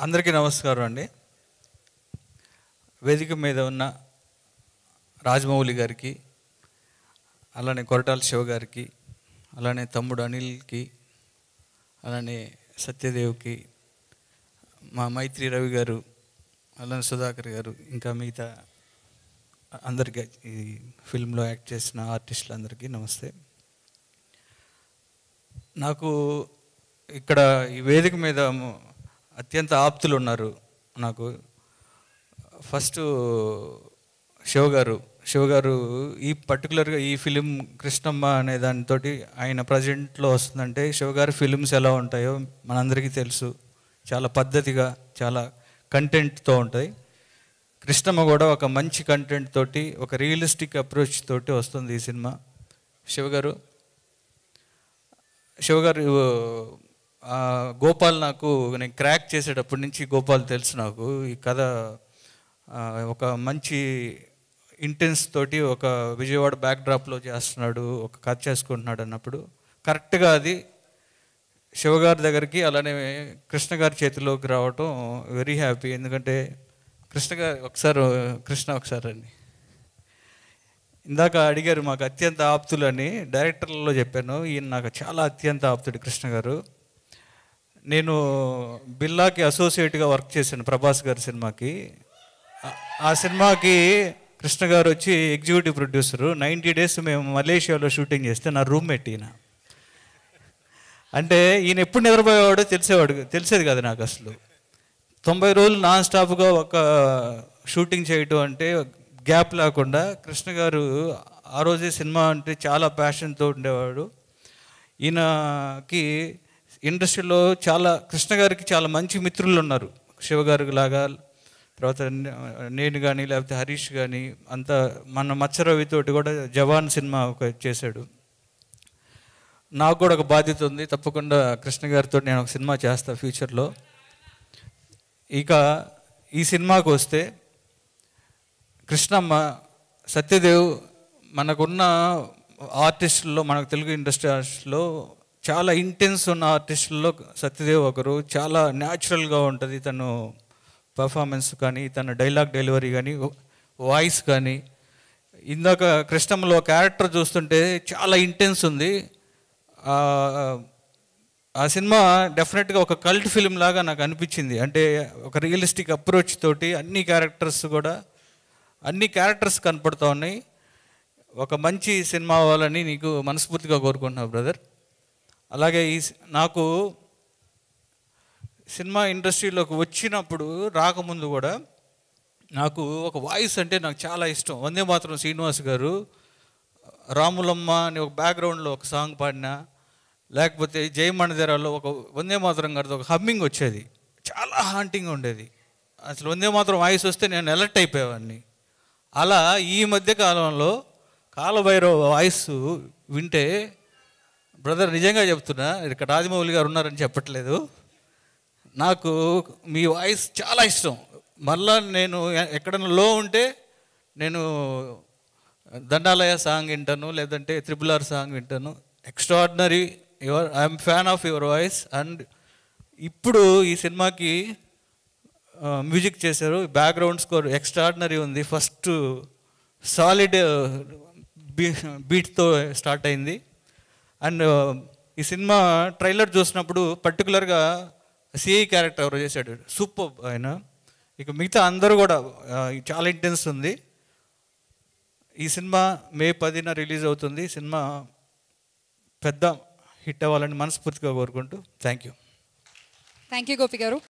అందరికీ నమస్కారం అండి. వేదిక మీద ఉన్న రాజమౌళి గారికి, అలానే కొరటాల శివ గారికి, అలానే తమ్ముడు అనిల్కి, అలానే సత్యదేవ్కి, మా మైత్రి రవి గారు, అలానే సుధాకర్ గారు, ఇంకా మిగతా అందరికీ ఈ ఫిల్మ్లో యాక్ట్ చేసిన ఆర్టిస్టులందరికీ నమస్తే. నాకు ఇక్కడ ఈ వేదిక మీద అత్యంత ఆప్తులు ఉన్నారు. నాకు ఫస్ట్ శివ గారు ఈ పర్టికులర్గా ఈ ఫిలిం కృష్ణమ్మ అనే దానితో ఆయన ప్రజెంట్లో వస్తుందంటే శివ గారి ఫిలిమ్స్ ఎలా ఉంటాయో మనందరికీ తెలుసు. చాలా పద్ధతిగా, చాలా కంటెంట్తో ఉంటాయి. కృష్ణమ్మ కూడా ఒక మంచి కంటెంట్ తోటి, ఒక రియలిస్టిక్ అప్రోచ్ తోటి వస్తుంది ఈ సినిమా. శివ గారు గోపాల్, నాకు నేను క్రాక్ చేసేటప్పటి నుంచి గోపాల్ తెలుసు నాకు. ఈ కథ ఒక మంచి ఇంటెన్స్ తోటి ఒక విజయవాడ బ్యాక్డ్రాప్లో చేస్తున్నాడు, ఒక కథ చేసుకుంటున్నాడు అన్నప్పుడు కరెక్ట్గా అది శివగారి దగ్గరికి, అలానే కృష్ణ గారి చేతిలోకి రావటం వెరీ హ్యాపీ. ఎందుకంటే కృష్ణ ఒకసారి అండి, ఇందాక అడిగారు మాకు అత్యంత ఆప్తులు అని. డైరెక్టర్లలో చెప్పాను, ఈయన నాకు చాలా అత్యంత ఆప్తుడు కృష్ణ గారు. నేను బిల్లాకి అసోసియేట్గా వర్క్ చేశాను ప్రభాస్ గారి సినిమాకి. ఆ సినిమాకి కృష్ణ గారు వచ్చి ఎగ్జిక్యూటివ్ ప్రొడ్యూసరు. 90 days మేము మలేషియాలో షూటింగ్ చేస్తే నా రూమ్మేట్ ఈయన. అంటే ఈయన ఎప్పుడు నిద్రపోయేవాడో తెలిసేది కాదు నాకు అసలు. 90 రోజులు నాన్ స్టాప్గా ఒక షూటింగ్ చేయటం అంటే గ్యాప్ లేకుండా. కృష్ణ గారు ఆ రోజే సినిమా అంటే చాలా ప్యాషన్తో ఉండేవాడు. ఈయనకి ఇండస్ట్రీలో కృష్ణ గారికి చాలా మంచి మిత్రులు ఉన్నారు. శివగారికి లాగా, తర్వాత నేను కానీ, లేకపోతే హరీష్ కానీ, అంతా మన మత్స్యరవితోటి కూడా జవాన్ సినిమా చేశాడు. నాకు కూడా ఒక బాధ్యత ఉంది, తప్పకుండా కృష్ణ గారితో నేను ఒక సినిమా చేస్తాను ఫ్యూచర్లో. ఇక ఈ సినిమాకు వస్తే కృష్ణమ్మ, సత్యదేవ్, మనకున్న ఆర్టిస్టుల్లో, మనకు తెలుగు ఇండస్ట్రీ ఆర్టిస్టులో చాలా ఇంటెన్స్ ఉన్న ఆర్టిస్టుల్లో సత్యదేవ్ ఒకరు. చాలా న్యాచురల్గా ఉంటుంది తను పర్ఫార్మెన్స్ కానీ, తన డైలాగ్ డెలివరీ కానీ, వాయిస్ కానీ. ఇందాక కృష్ణమ్మలో క్యారెక్టర్ చూస్తుంటే చాలా ఇంటెన్స్ ఉంది. ఆ సినిమా డెఫినెట్గా ఒక కల్ట్ ఫిలిం లాగా నాకు అనిపించింది. అంటే ఒక రియలిస్టిక్ అప్రోచ్ తోటి అన్ని క్యారెక్టర్స్ కనపడుతూ ఉన్నాయి. ఒక మంచి సినిమా అవ్వాలని నీకు మనస్ఫూర్తిగా కోరుకుంటున్నాను బ్రదర్. అలాగే నాకు సినిమా ఇండస్ట్రీలోకి వచ్చినప్పుడు, రాకముందు కూడా నాకు ఒక వాయిస్ అంటే నాకు చాలా ఇష్టం. వందే మాతరం శ్రీనివాస్ గారు రాములమ్మ అని ఒక బ్యాక్గ్రౌండ్లో ఒక సాంగ్ పాడినా, లేకపోతే జయమణిధరాలో ఒక వందే మాతరం గారితో ఒక హమ్మింగ్ వచ్చేది, చాలా హాంటింగ్ ఉండేది. అసలు వందే మాతరం వాయిస్ వస్తే నేను అలర్ట్ అయిపోయేవాడిని. అలా ఈ మధ్య కాలంలో కాలభైరవ వాయిస్ వింటే, బ్రదర్ నిజంగా చెప్తున్నా, ఇక్కడ రాజమౌళి గారు ఉన్నారని చెప్పట్లేదు, నాకు మీ వాయిస్ చాలా ఇష్టం. మళ్ళా నేను ఎక్కడైనా లో ఉంటే నేను దండాలయ సాంగ్ వింటాను, లేదంటే RRR సాంగ్ వింటాను. Extraordinary, I'm fan of your voice. And ఇప్పుడు ఈ సినిమాకి మ్యూజిక్ చేశారు, బ్యాక్గ్రౌండ్ స్కోర్ ఎక్స్ట్రాడినరీ ఉంది. ఫస్ట్ సాలిడ్ బీట్తో స్టార్ట్ అయింది. అండ్ ఈ సినిమా ట్రైలర్ చూసినప్పుడు పర్టికులర్గా సిఐ క్యారెక్టర్ ఎవరు చేశాడు, సూపర్ ఆయన. ఇక మిగతా అందరూ కూడా చాలా ఇంటెన్స్ ఉంది. ఈ సినిమా May 10న రిలీజ్ అవుతుంది. సినిమా పెద్ద హిట్ అవ్వాలని మనస్ఫూర్తిగా కోరుకుంటూ థ్యాంక్ యూ గోపి గారు.